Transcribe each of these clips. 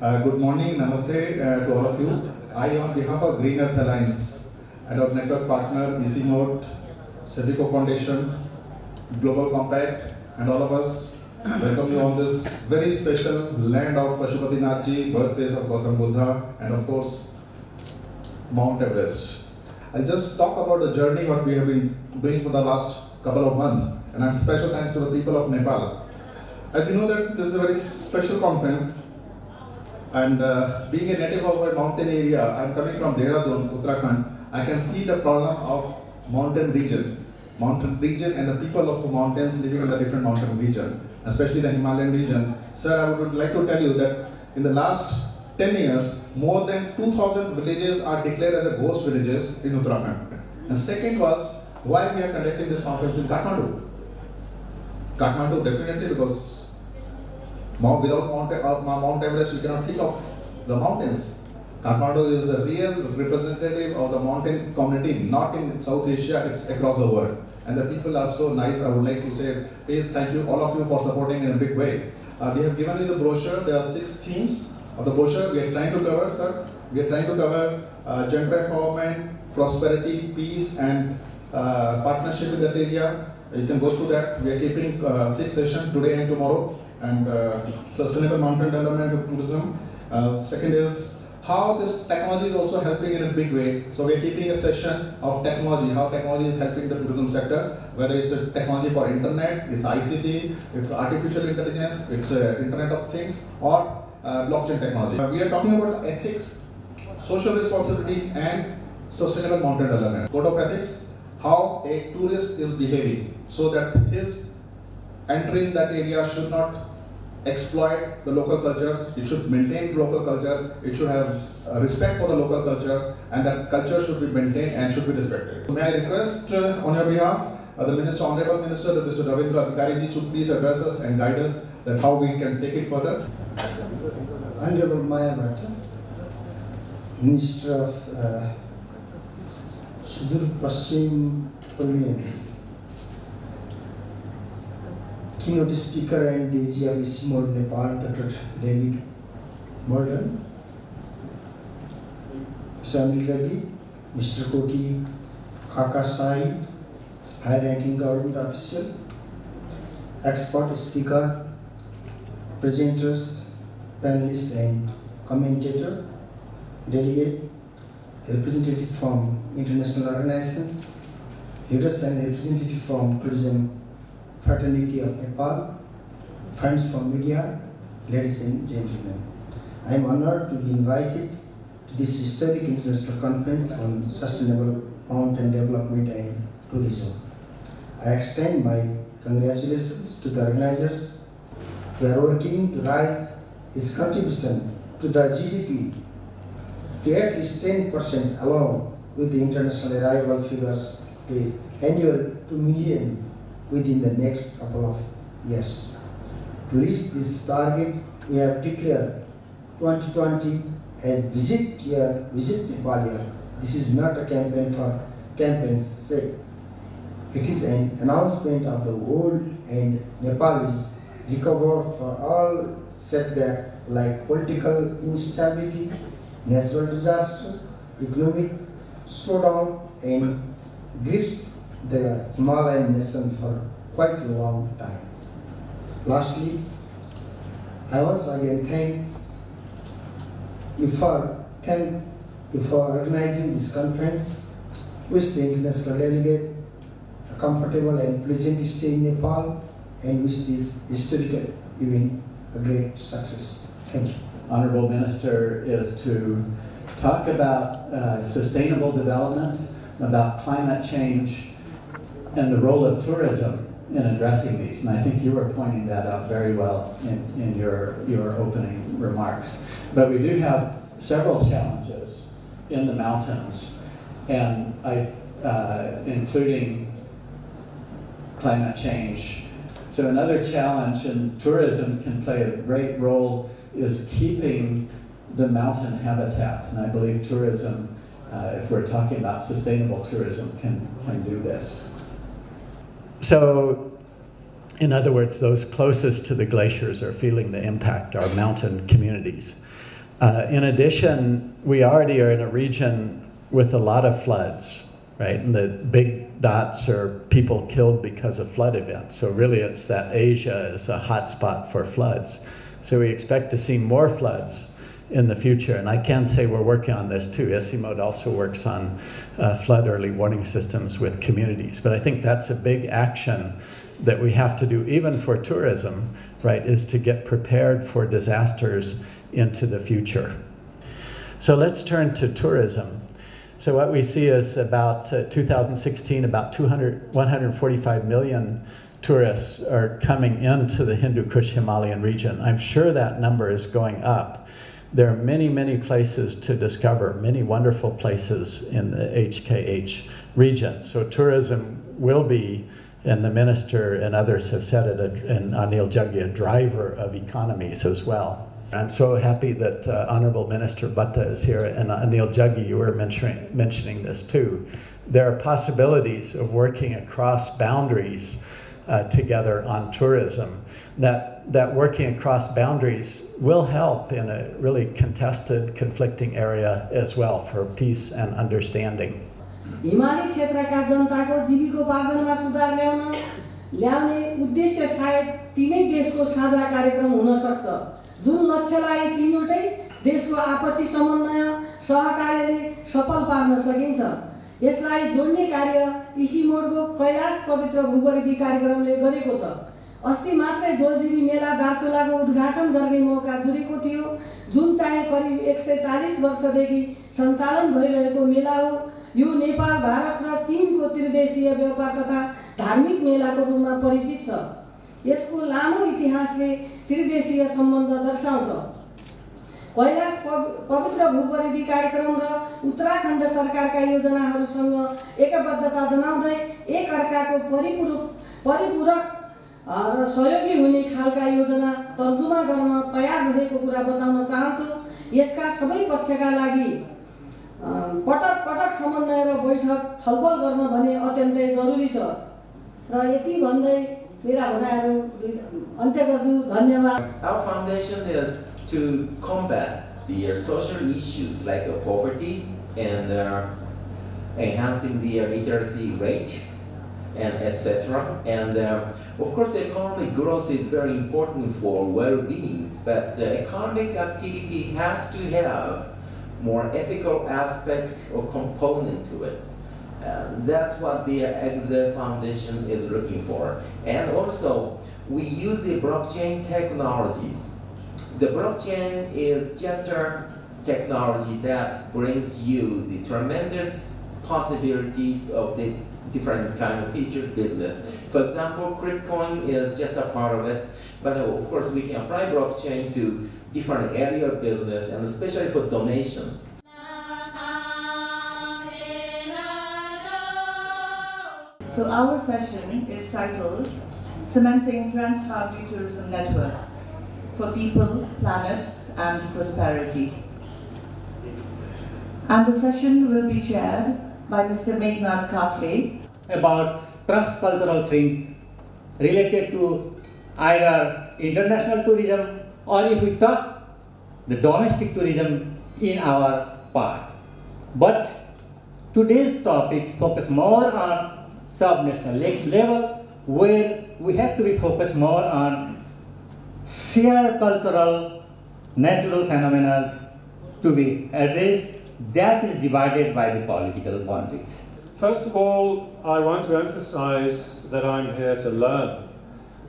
Good morning, namaste to all of you. I, on behalf of Green Earth Alliance and our network partner, EC Mode, Civico Foundation, Global Compact, and all of us, welcome you on this very special land of Pashupati Nathji, birthplace of Gautam Buddha, and of course, Mount Everest. I'll just talk about the journey what we have been doing for the last couple of months, and I'm special thanks to the people of Nepal. As you know that this is a very special conference, and being a native of a mountain area, I'm coming from Dehradun, Uttarakhand. I can see the problem of mountain region and the people of the mountains living in the different mountain region, especially the Himalayan region. Sir, I would like to tell you that in the last 10 years, more than 2,000 villages are declared as a ghost villages in Uttarakhand. And second was, why we are conducting this conference in Kathmandu? Kathmandu definitely because without Mount Everest, you cannot think of the mountains. Kathmandu is a real representative of the mountain community, not in South Asia, it's across the world. And the people are so nice. I would like to say, please thank you, all of you, for supporting in a big way. We have given you the brochure. There are 6 themes of the brochure we are trying to cover, sir. We are trying to cover gender empowerment, prosperity, peace, and partnership in that area. You can go through that. We are keeping 6 sessions today and tomorrow. And sustainable mountain development and tourism. Second is how this technology is also helping in a big way. So we are keeping a session of technology, how technology is helping the tourism sector, whether it's a technology for internet, it's ICT, it's artificial intelligence, it's Internet of Things, or blockchain technology. We are talking about ethics, social responsibility, and sustainable mountain development. Code of ethics, how a tourist is behaving so that his entering that area should not exploit the local culture, it should maintain local culture, it should have respect for the local culture, and that culture should be maintained and should be respected. May I request on your behalf, the Minister, Honorable Minister, Mr. Ravindra Adhikari ji, to please address us and guide us that how we can take it further. Honorable Maya Bhatta, Minister of Sudur Paschim Province, Keynote Speaker and DG of EC Mode Nepal, Dr. David Morgan, Mr. Anil Jaggi, Mr. Koki Kakasai, high-ranking government official, expert speaker, presenters, panelists, and commentator, delegate, representative from international organizations, leaders and representative from tourism fraternity of Nepal, friends from media, ladies and gentlemen. I am honored to be invited to this historic international conference on sustainable mountain development and tourism. I extend my congratulations to the organizers who are working to raise its contribution to the GDP to at least 10% along with the international arrival figures to annual 2 million within the next couple of years. To reach this target, we have declared 2020 as Visit Nepal year. This is not a campaign for campaign's sake. It is an announcement of the world, and Nepal is recovered for all setbacks like political instability, natural disaster, economic slowdown, and griefs the Himalayan nation for quite a long time. Lastly, I once again thank you for organizing this conference. Wish the international delegate a comfortable and pleasant stay in Nepal, and wish this historical event a great success. Thank you. Honorable Minister is to talk about sustainable development, about climate change, and the role of tourism in addressing these. And I think you were pointing that out very well in your opening remarks. But we do have several challenges in the mountains, and including climate change. So another challenge, and tourism can play a great role, is keeping the mountain habitat. And I believe tourism, if we're talking about sustainable tourism, can do this. So, in other words, those closest to the glaciers are feeling the impact, our mountain communities. In addition, we already are in a region with a lot of floods, right? And the big dots are people killed because of flood events. So really it's that Asia is a hot spot for floods. So we expect to see more floods in the future. And I can say we're working on this too. SEMOD also works on flood early warning systems with communities. But I think that's a big action that we have to do even for tourism, right, is to get prepared for disasters into the future. So let's turn to tourism. So what we see is about 2016, about 145 million tourists are coming into the Hindu Kush Himalayan region. I'm sure that number is going up. There are many, many places to discover, many wonderful places in the HKH region. So tourism will be, and the minister and others have said it, and Anil Jaggi, a driver of economies as well. I'm so happy that Honorable Minister Bhatta is here, and Anil Jaggi, you were mentioning this too. There are possibilities of working across boundaries together on tourism. That working across boundaries will help in a really contested, conflicting area as well for peace and understanding. हिमाली क्षेत्रका जनताको जीविकोपार्जनमा सुधार ल्याउने उद्देश्य सायद तीनै देशको साझा कार्यक्रम हुन सक्छ, जुन लक्ष्यलाई तीनवटै देशको आपसी समन्वय सहकार्यले सफल पार्न सकिन्छ। यसलाई जोड्ने कार्य इसिमोडको कैलाश पवित्र भूपरिधि कार्यक्रमले गरेको छ। अस्ति मात्रै जोलजिरी मेला दार्चुलाको उद्घाटन गर्ने मौका जुरेको थियो, जुन चाहिँ करिब 140 वर्षदेखि सञ्चालन भइरहेको मेला हो। यो नेपाल, भारत र चीनको त्रिदेशीय व्यापार तथा धार्मिक मेलाको रूपमा परिचित छ। यसको लामो इतिहासले त्रिदेशीय सम्बन्ध दर्शाउँछ। कैलाश पवित्र भूपरिधि कार्यक्रम र उत्तराखण्ड सरकारका योजनाहरूसँग एकबद्धता जनाउँदै एक अर्काको परिपूरक र सहयोगी हुने खालका योजना तर्जुमा गर्न तयार रहेको कुरा बताउन चाहन्छु। यसका सबै पक्षका लागि पटक पटक समन्वय र बैठक छलफल गर्न भने अत्यन्तै जरुरी छ। र यति भन्दै मेरा भनाइहरू अन्त्य गर्छु। धन्यवाद। Our foundation is to combat the social issues like poverty and enhancing the literacy rate and etc. And of course, economic growth is very important for well-being, but the economic activity has to have more ethical aspect or component to it. That's what the EXE Foundation is looking for. And also, we use the blockchain technologies. The blockchain is just a technology that brings you the tremendous possibilities of the different kind of future business. For example, Cryptcoin is just a part of it, but of course we can apply blockchain to different area of business, and especially for donations. So our session is titled Cementing Transboundary Tourism Networks for People, Planet and Prosperity. And the session will be chaired by Mr. Meghnad Kafle. About transcultural things related to either international tourism or if we talk the domestic tourism in our part. But today's topic focus more on sub-national level, where we have to be focused more on shared cultural, natural phenomena to be addressed that is divided by the political boundaries. First of all, I want to emphasize that I'm here to learn.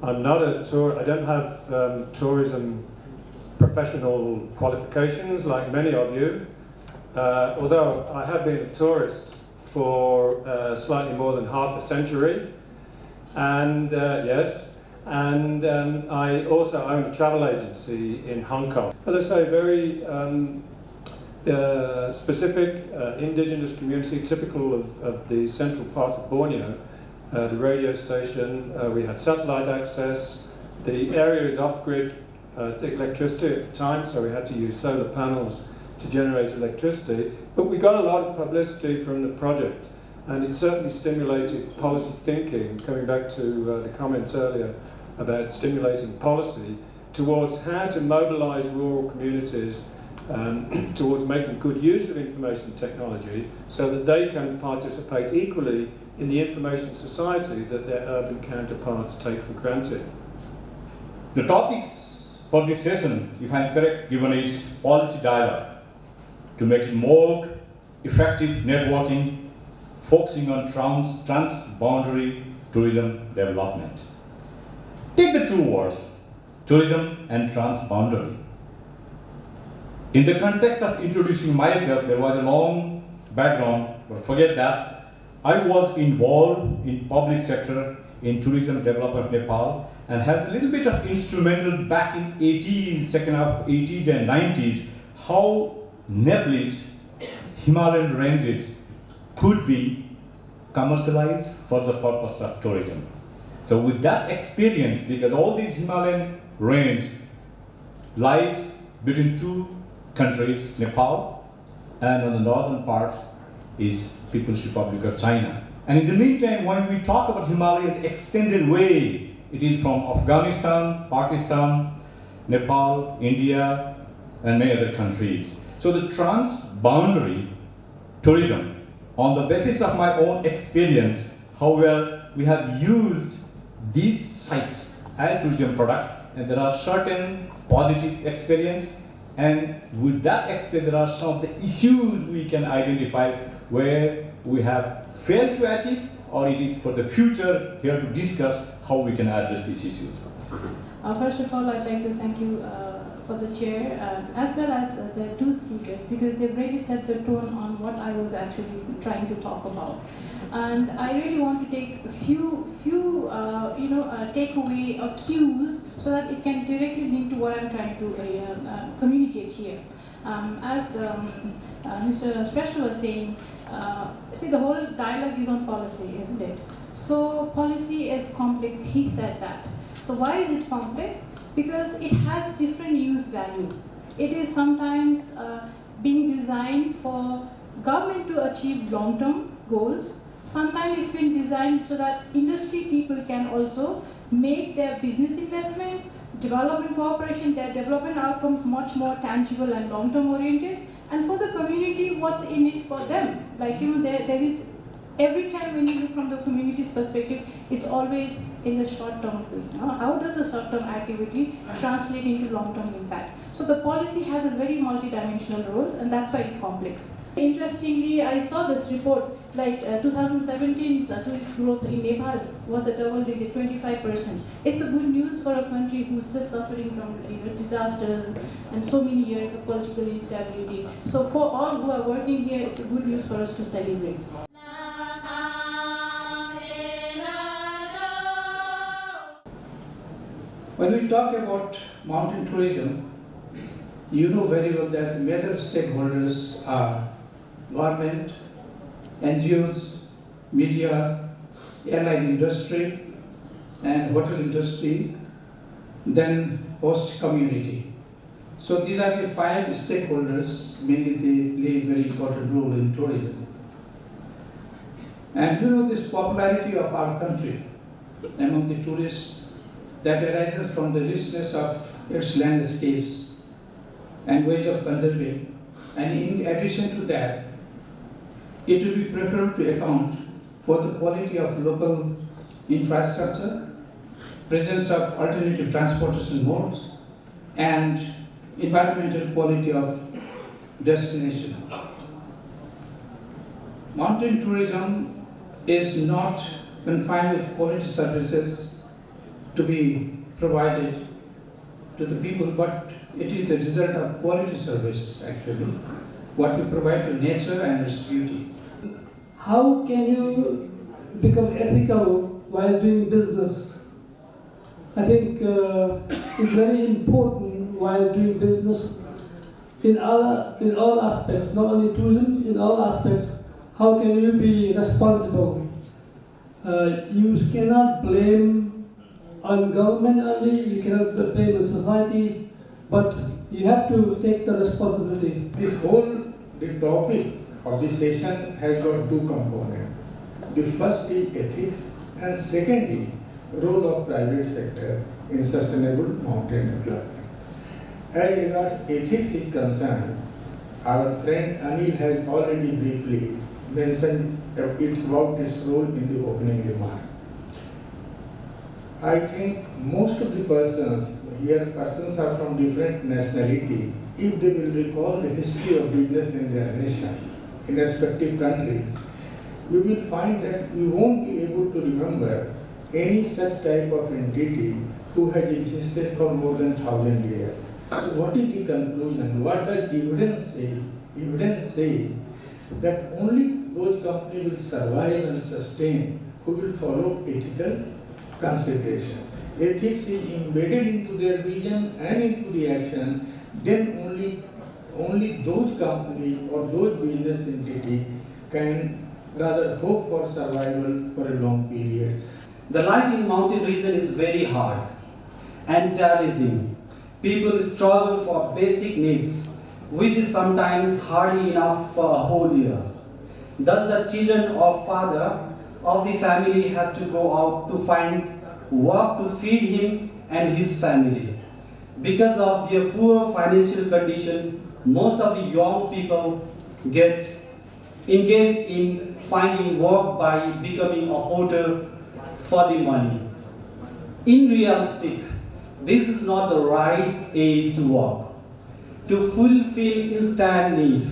I'm not a I don't have tourism professional qualifications like many of you, although I have been a tourist for slightly more than half a century, and yes, and I also own a travel agency in Hong Kong. As I say, very specific indigenous community, typical of the central part of Borneo. The radio station, we had satellite access, the area is off-grid electricity at the time, so we had to use solar panels to generate electricity, but we got a lot of publicity from the project, and it certainly stimulated policy thinking, coming back to the comments earlier about stimulating policy towards how to mobilize rural communities towards making good use of information technology so that they can participate equally in the information society that their urban counterparts take for granted. The topics for this session, if I am correct, given is policy dialogue to make it more effective networking, focusing on trans-boundary tourism development. Take the two words, tourism and trans-boundary. In the context of introducing myself, there was a long background, but forget that. I was involved in public sector in tourism development of Nepal and has a little bit of instrumental back in 80s, second half 80s and 90s, how Nepalese Himalayan ranges could be commercialized for the purpose of tourism. So with that experience, because all these Himalayan range lies between two countries, Nepal, and on the northern parts is People's Republic of China. And in the meantime, when we talk about Himalaya in extended way, it is from Afghanistan, Pakistan, Nepal, India, and many other countries. So the trans-boundary tourism, on the basis of my own experience, how well we have used these sites as tourism products, and there are certain positive experience, and with that experience, there are some of the issues we can identify where we have failed to achieve, or it is for the future here to discuss how we can address these issues. First of all, I'd like to thank you for the chair, as well as the two speakers, because they really set the tone on what I was actually trying to talk about. And I really want to take a few takeaway or cues so that it can directly link to what I'm trying to communicate here. As Mr. Shrestha was saying, see, the whole dialogue is on policy, isn't it? So policy is complex, he said that. So why is it complex? Because it has different use value. It is sometimes being designed for government to achieve long-term goals. Sometimes it's been designed so that industry people can also make their business investment, development cooperation, their development outcomes much more tangible and long-term oriented. And for the community, what's in it for them? Like, there is, every time when you look from the community's perspective, it's always in the short-term. How does the short-term activity translate into long-term impact? So the policy has a very multi-dimensional roles, and that's why it's complex. Interestingly, I saw this report, like 2017 tourist growth in Nepal was a double-digit, 25%. It's a good news for a country who's just suffering from disasters and so many years of political instability. So for all who are working here, it's a good news for us to celebrate. When we talk about mountain tourism, you know very well that major stakeholders are government, NGOs, media, airline industry, and hotel industry, then host community. So these are the 5 stakeholders, mainly they play a very important role in tourism. And this popularity of our country among the tourists that arises from the richness of its landscapes and ways of conserving. And in addition to that, it will be preferable to account for the quality of local infrastructure, presence of alternative transportation modes, and environmental quality of destination. Mountain tourism is not confined with quality services to be provided to the people, but it is the result of quality service, actually, what we provide to nature and its beauty. How can you become ethical while doing business? I think it's very important while doing business in all aspects, not only tourism, in all aspects. How can you be responsible? You cannot blame on government only, you cannot blame on society, but you have to take the responsibility. The topic of this session has got 2 components. The first is ethics, and secondly, role of private sector in sustainable mountain development. As regards ethics is concerned, our friend Anil has already briefly mentioned it about its role in the opening remark. I think most of the persons are from different nationality. If they will recall the history of business in their nation, in respective countries, you will find that you won't be able to remember any such type of entity who has existed for more than 1,000 years. So what is the conclusion? What does evidence say? Evidence says that only those companies will survive and sustain who will follow ethical consideration. Ethics is embedded into their vision and into the action, then only those companies or those business entities can rather hope for survival for a long period. The life in mountain region is very hard and challenging. People struggle for basic needs, which is sometimes hardly enough for a whole year. Thus the children of father of the family has to go out to find work to feed him and his family. Because of their poor financial condition, most of the young people get engaged in finding work by becoming a porter for the money. In realistic, this is not the right age to work, to fulfill instant need,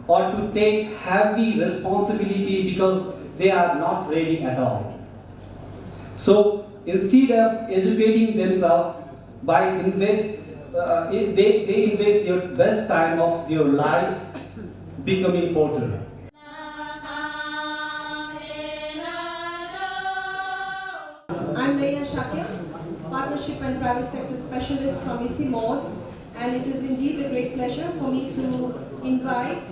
or to take heavy responsibility because they are not ready at all. So instead of educating themselves by they invest their best time of their life becoming porter. I'm Naina Shakya, Partnership and Private Sector Specialist from ICIMOD, and it is indeed a great pleasure for me to invite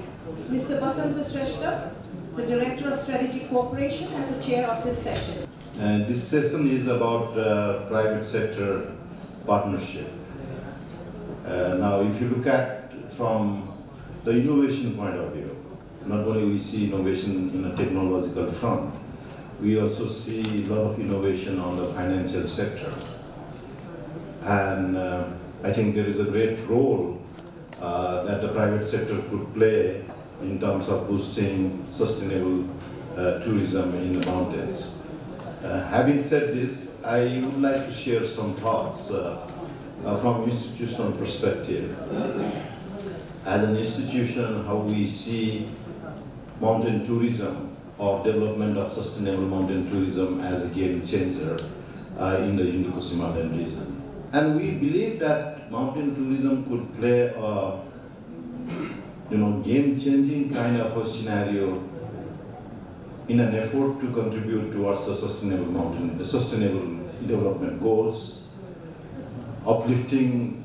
Mr. Basant Shrestha, the Director of Strategic Cooperation, as the chair of this session. This session is about private sector partnership. Now, if you look at from the innovation point of view, not only we see innovation in a technological front, we also see a lot of innovation on the financial sector. And I think there is a great role that the private sector could play in terms of boosting sustainable tourism in the mountains. Having said this, I would like to share some thoughts from institutional perspective. As an institution, how we see mountain tourism or development of sustainable mountain tourism as a game changer in the Indo-Kushimalan region. And we believe that mountain tourism could play a game-changing kind of a scenario in an effort to contribute towards the sustainable development goals, uplifting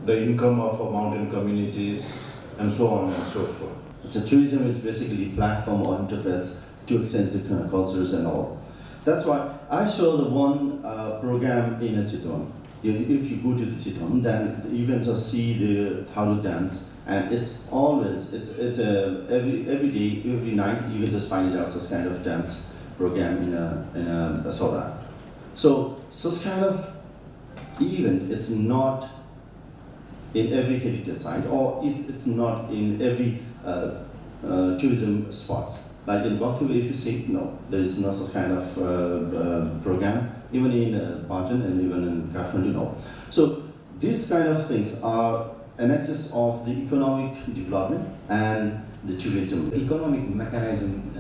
the income of our mountain communities, and so on and so forth. So tourism is basically a platform or interface to extend the cultures and all. That's why I show the one program in a Chiton. If you go to the Chiton, then you can just see the Tharu dance, and it's always every day, every night you can just find it out such kind of dance program in a Sora. So such kind of event, it's not in every heritage site, or it's not in every tourism spot. Like in Baku, if you say no, there is no such kind of program, even in Barton and even in Kathmandu, no. So these kind of things are an axis of the economic development and the tourism. The economic mechanism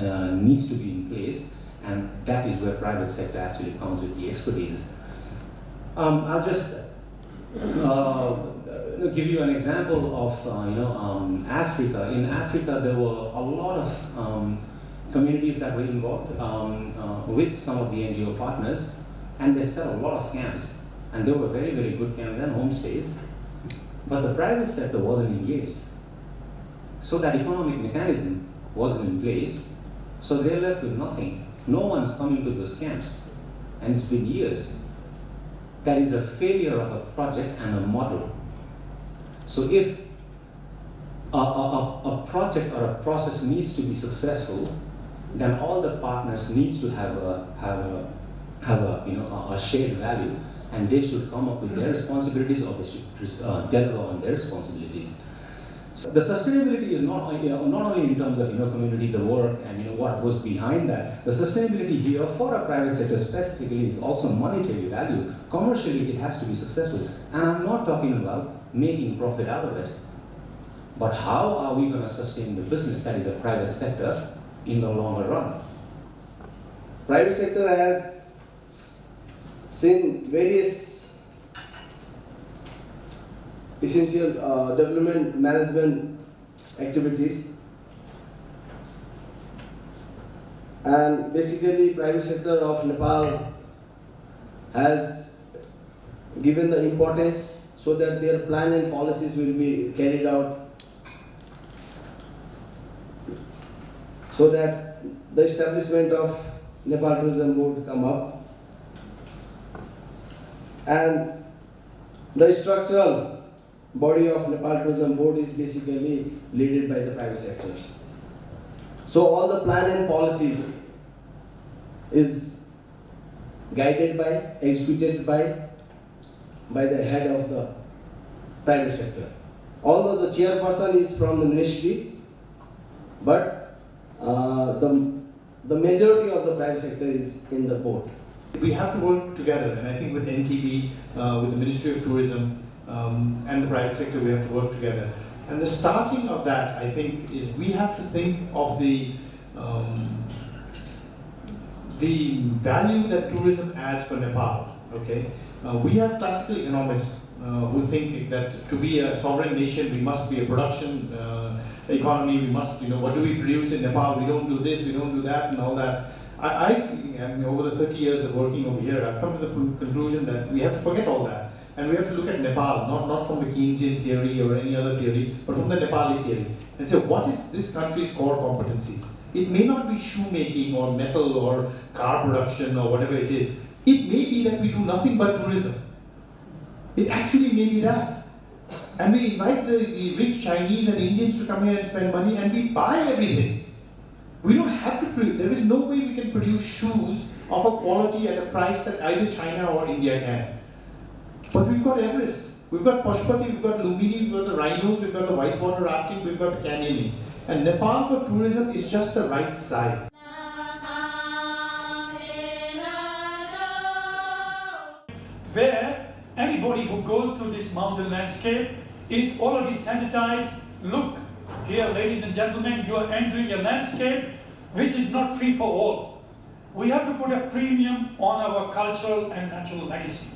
needs to be in place, and that is where private sector actually comes with the expertise. I'll just give you an example of Africa. In Africa, there were a lot of communities that were involved with some of the NGO partners, and they set a lot of camps, and they were very, very good camps and homestays, but the private sector wasn't engaged. So that economic mechanism wasn't in place, so they're left with nothing. No one's coming to those camps, and it's been years. That is a failure of a project and a model. So if a project or a process needs to be successful, then all the partners needs to have a shared value, and they should come up with their responsibilities, or they should deliver on their responsibilities. So the sustainability is not only in terms of community, the work, and what goes behind that. The sustainability here for a private sector specifically is also monetary value. Commercially, it has to be successful, and I'm not talking about making profit out of it, but how are we going to sustain the business that is a private sector in the longer run? Private sector has seen various essential development management activities, and basically private sector of Nepal has given the importance so that their plan and policies will be carried out, so that the establishment of Nepal Tourism Board come up, and the structural body of Nepal Tourism Board is basically led by the private sector. So all the plan and policies is guided by, executed by the head of the private sector. Although the chairperson is from the ministry, but the majority of the private sector is in the board. We have to work together, and I think with NTB, with the Ministry of Tourism, and the private sector, we have to work together. And the starting of that, I think, is we have to think of the value that tourism adds for Nepal. Okay, we have classical economists who think that to be a sovereign nation, we must be a production economy. We must, what do we produce in Nepal? We don't do this, we don't do that, and all that. I mean, over the 30 years of working over here, I've come to the conclusion that we have to forget all that. And we have to look at Nepal, not from the Keynesian theory or any other theory, but from the Nepali theory, and say, what is this country's core competencies? It may not be shoemaking or metal or car production or whatever it is. It may be that we do nothing but tourism. It actually may be that. And we invite the rich Chinese and Indians to come here and spend money, and we buy everything. We don't have to produce. There is no way we can produce shoes of a quality at a price that either China or India can. But we've got Everest, we've got Pashupati, we've got Lumbini, we've got the rhinos, we've got the whitewater rafting, we've got the canyoning. And Nepal for tourism is just the right size. Where anybody who goes through this mountain landscape is already sensitized. Look, here, ladies and gentlemen, you are entering a landscape which is not free for all. We have to put a premium on our cultural and natural legacy.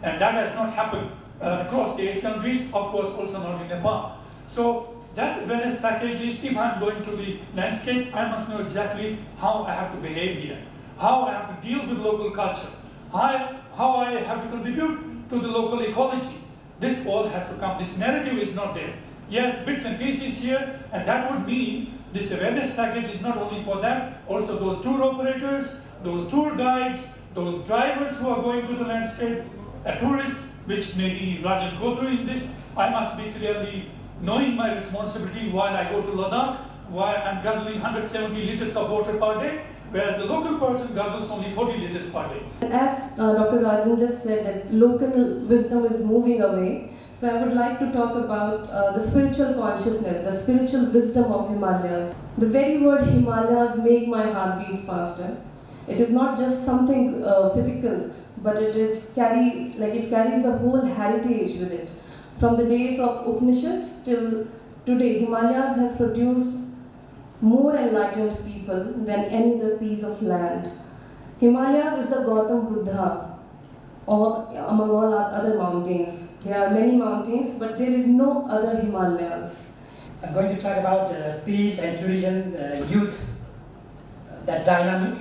And that has not happened across the 8 countries, of course also not in Nepal. So that awareness package is, if I'm going to the landscape, I must know exactly how I have to behave here, how I have to deal with local culture, how I have to contribute to the local ecology. This all has to come. This narrative is not there. Yes, bits and pieces here, and that would mean this awareness package is not only for them, also those tour operators, those tour guides, those drivers who are going to the landscape, a tourist, which maybe Rajan go through in this. I must be clearly knowing my responsibility while I go to Ladakh, while I'm guzzling 170 liters of water per day, whereas the local person guzzles only 40 liters per day. As Dr. Rajan just said, that local wisdom is moving away. So I would like to talk about the spiritual consciousness, the spiritual wisdom of Himalayas. The very word Himalayas make my heart beat faster. It is not just something physical, but it carries the whole heritage with it. From the days of Upanishads till today, Himalayas has produced more enlightened people than any other piece of land. Himalayas is the Gautam Buddha among all other mountains. There are many mountains, but there is no other Himalayas. I'm going to talk about peace and tourism, youth, that dynamic.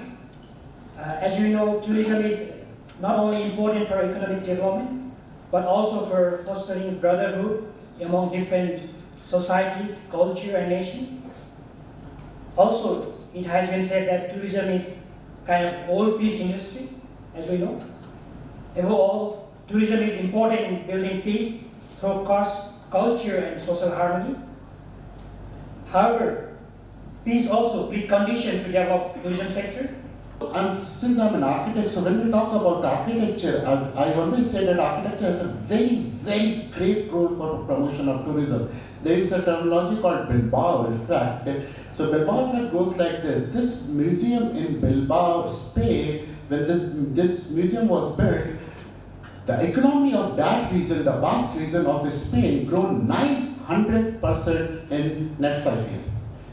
As you know, tourism is not only important for economic development, but also for fostering brotherhood among different societies, culture, and nation. Also, it has been said that tourism is kind of all peace industry, as we know. Above all, tourism is important in building peace through culture and social harmony. However, peace also precondition to develop tourism sector. Since I'm an architect, so when we talk about architecture, I always say that architecture has a very, very great role for promotion of tourism. There is a terminology called Bilbao effect. So Bilbao effect goes like this. This museum in Bilbao, Spain, when this museum was built, the economy of that region, the vast region of Spain, grown 900% in next 5 years.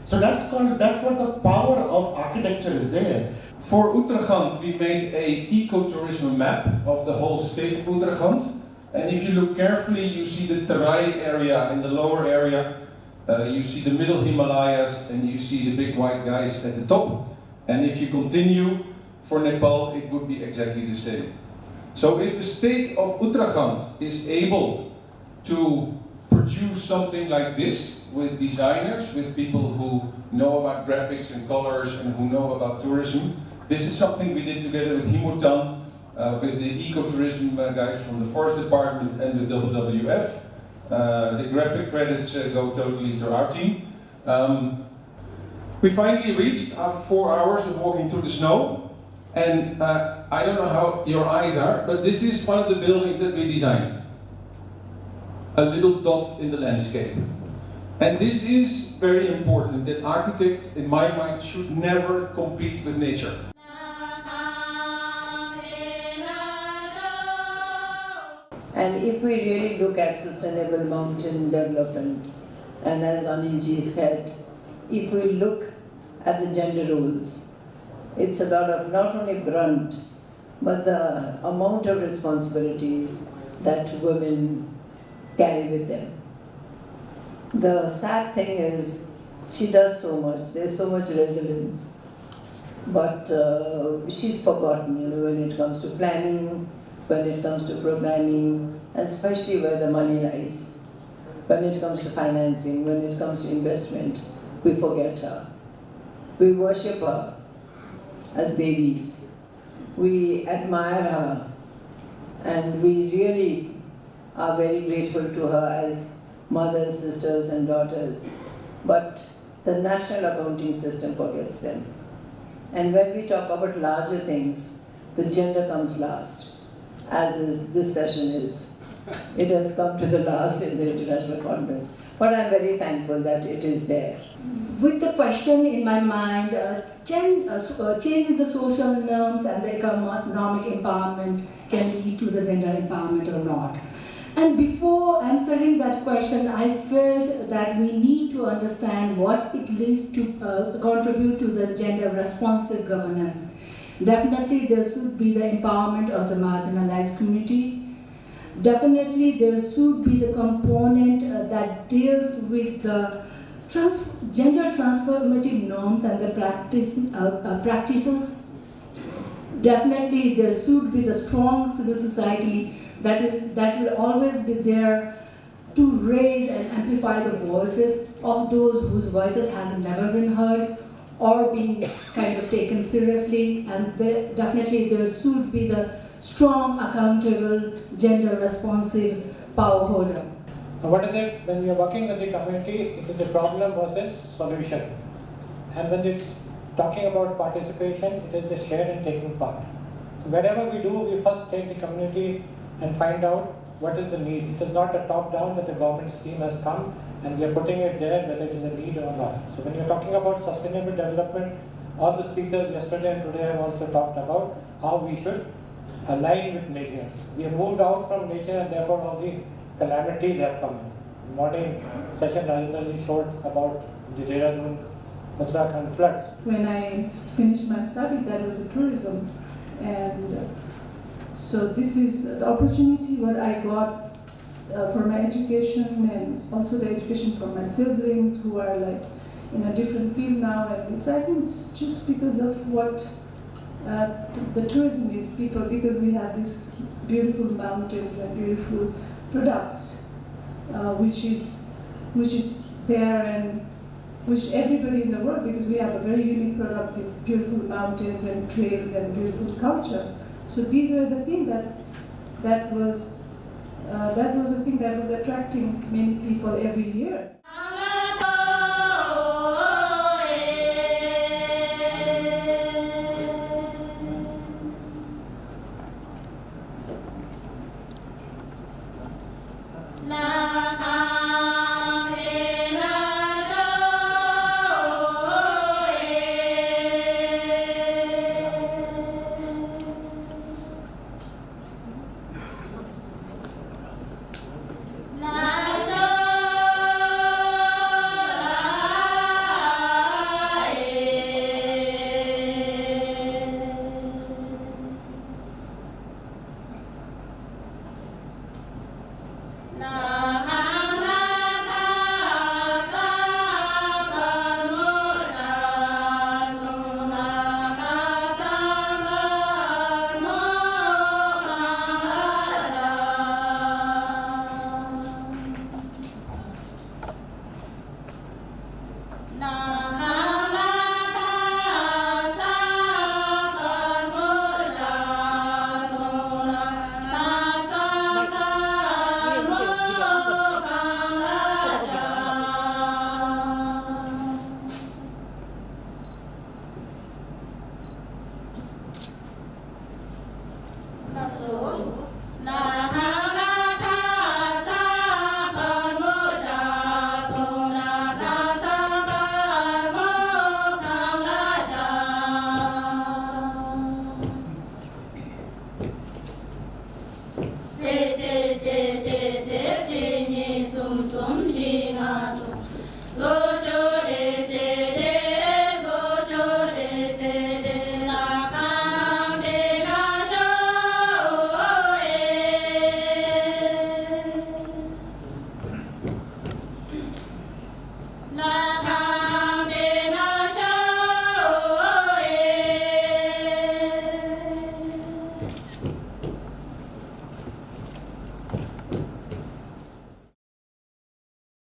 So that's what the power of architecture is there. For Utrecht, we made a ecotourism map of the whole state of Utrecht. And if you look carefully, you see the Terai area in the lower area, you see the middle Himalayas, and you see the big white guys at the top. And if you continue for Nepal, it would be exactly the same. So if the state of Utrecht is able to produce something like this with designers, with people who know about graphics and colors and who know about tourism, this is something we did together with Himutan, with the ecotourism guys from the Forest Department and the WWF. The graphic credits go totally to our team. We finally reached, after 4 hours of walking through the snow, and I don't know how your eyes are, but this is one of the buildings that we designed. A little dot in the landscape. And this is very important, that architects, in my mind, should never compete with nature. And if we really look at sustainable mountain development, and as Anilji said, if we look at the gender roles, it's a lot of not only brunt, but the amount of responsibilities that women carry with them. The sad thing is, she does so much, there's so much resilience, but she's forgotten, when it comes to planning, when it comes to programming, especially where the money lies. When it comes to financing, when it comes to investment, we forget her. We worship her as babies. We admire her, and we really are very grateful to her as mothers, sisters, and daughters. But the national accounting system forgets them. And when we talk about larger things, the gender comes last. As is this session is. It has come to the last in the international conference. But I'm very thankful that it is there. With the question in my mind, can change in the social norms and the economic empowerment can lead to the gender empowerment or not? And before answering that question, I felt that we need to understand what it leads to contribute to the gender responsive governance. Definitely there should be the empowerment of the marginalized community. Definitely there should be the component that deals with the gender transformative norms and the practices. Definitely there should be the strong civil society that will always be there to raise and amplify the voices of those whose voices has never been heard or being kind of taken seriously, and definitely there should be the strong, accountable, gender-responsive power holder. What is it, when we are working with the community, it is the problem versus solution. And when it's talking about participation, it is the share and taking part. So wherever we do, we first take the community and find out what is the need. It is not a top-down that the government scheme has come and we are putting it there whether it is a need or not. So when you're talking about sustainable development, all the speakers yesterday and today have also talked about how we should align with nature. We have moved out from nature and therefore all the calamities have come in. Morning session Rajendraji showed about the Dehradun, Uttarakhand floods. When I finished my study, that was a tourism, and so this is the opportunity what I got for my education and also the education for my siblings who are like in a different field now, and I think it's just because of what the tourism is people, because we have these beautiful mountains and beautiful products which is there and which everybody in the world, because we have a very unique product, these beautiful mountains and trails and beautiful culture. So these are the things that was a thing that was attracting many people every year. Say